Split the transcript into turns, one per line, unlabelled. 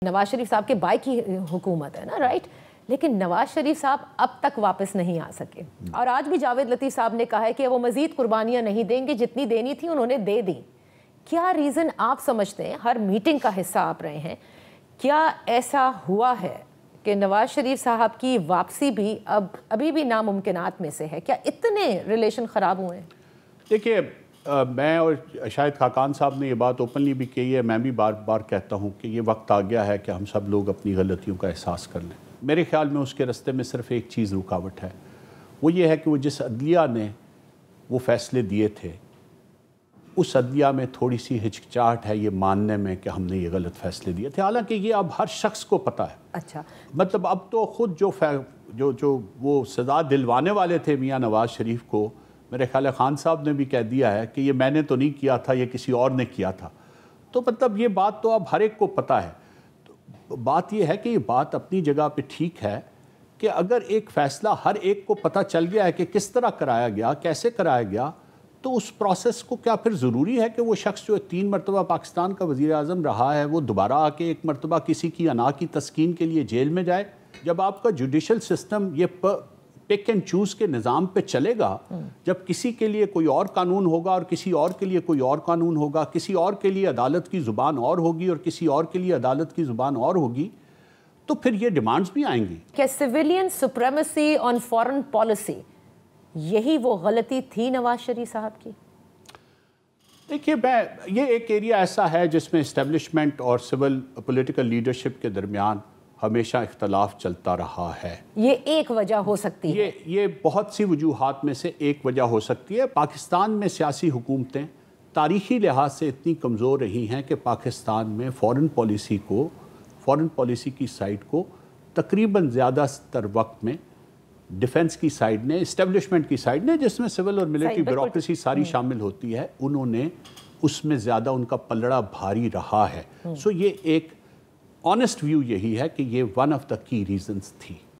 نواز شریف صاحب کے بائی کی حکومت ہے نا، رائٹ، لیکن نواز شریف صاحب اب تک واپس نہیں آ سکے، اور آج بھی جاوید لطیف صاحب نے کہا ہے کہ وہ مزید قربانیاں نہیں دیں گے، جتنی دینی تھی انہوں نے دے دی۔ کیا ریزن آپ سمجھتے ہیں؟ ہر میٹنگ کا حصہ آپ رہے ہیں، کیا ایسا ہوا ہے کہ نواز شریف صاحب کی واپسی بھی ابھی بھی ناممکنات میں سے ہے؟ کیا اتنے ریلیشن خراب ہوئے ہیں؟
دیکھیے، میں اور شاید خاقان صاحب نے یہ بات اوپنلی بھی کہی ہے، میں بھی بار بار کہتا ہوں کہ یہ وقت آ گیا ہے کہ ہم سب لوگ اپنی غلطیوں کا احساس کر لیں۔ میرے خیال میں اس کے راستے میں صرف ایک چیز رکاوٹ ہے، وہ یہ ہے کہ وہ جس عدلیہ نے وہ فیصلے دیے تھے، اس عدلیہ میں تھوڑی سی ہچکچاہٹ ہے یہ ماننے میں کہ ہم نے یہ غلط فیصلے دیے تھے، حالانکہ یہ اب ہر شخص کو پتہ ہے۔
اچھا،
مطلب اب تو خود جو وہ سزا دلوانے والے تھے میاں نواز شریف کو، میرے خیال ہے خان صاحب نے بھی کہہ دیا ہے کہ یہ میں نے تو نہیں کیا تھا، یہ کسی اور نے کیا تھا۔ تو مطلب یہ بات تو اب ہر ایک کو پتہ ہے۔ تو بات یہ ہے کہ یہ بات اپنی جگہ پہ ٹھیک ہے کہ اگر ایک فیصلہ ہر ایک کو پتہ چل گیا ہے کہ کس طرح کرایا گیا، کیسے کرایا گیا، تو اس پروسیس کو کیا پھر ضروری ہے کہ وہ شخص جو 3 مرتبہ پاکستان کا وزیر اعظم رہا ہے وہ دوبارہ آ کے ایک مرتبہ کسی کی انا کی تسکین کے لیے جیل میں جائے؟ جب آپ کا جوڈیشل سسٹم یہ پک اینڈ چوز کے نظام پہ چلے گا، جب کسی کے لیے کوئی اور قانون ہوگا اور کسی اور کے لیے کوئی اور قانون ہوگا، کسی اور کے لیے عدالت کی زبان اور ہوگی اور کسی اور کے لیے عدالت کی زبان اور ہوگی، تو پھر یہ ڈیمانڈز بھی آئیں گی۔
کہ civilian supremacy on foreign policy, یہی وہ غلطی تھی نواز شریف صاحب کی؟
دیکھیے، یہ ایک ایریا ایسا ہے جس میں اسٹیبلشمنٹ اور سول پولیٹیکل لیڈرشپ کے درمیان ہمیشہ اختلاف چلتا رہا ہے۔
یہ ایک وجہ ہو سکتی ہے؟
یہ بہت سی وجوہات میں سے ایک وجہ ہو سکتی ہے۔ پاکستان میں سیاسی حکومتیں تاریخی لحاظ سے اتنی کمزور رہی ہیں کہ پاکستان میں فارن پالیسی کی سائڈ کو تقریباً زیادہ تر وقت میں ڈیفنس کی سائڈ نے، اسٹیبلشمنٹ کی سائڈ نے، جس میں سول اور ملٹری بیوروکریسی ساری شامل ہوتی ہے، انہوں نے اس میں زیادہ ان کا پلڑا بھاری رہا ہے۔ سو یہ ایک آنیسٹ ویو یہی ہے کہ یہ ون آف دا کی ریزنز تھی۔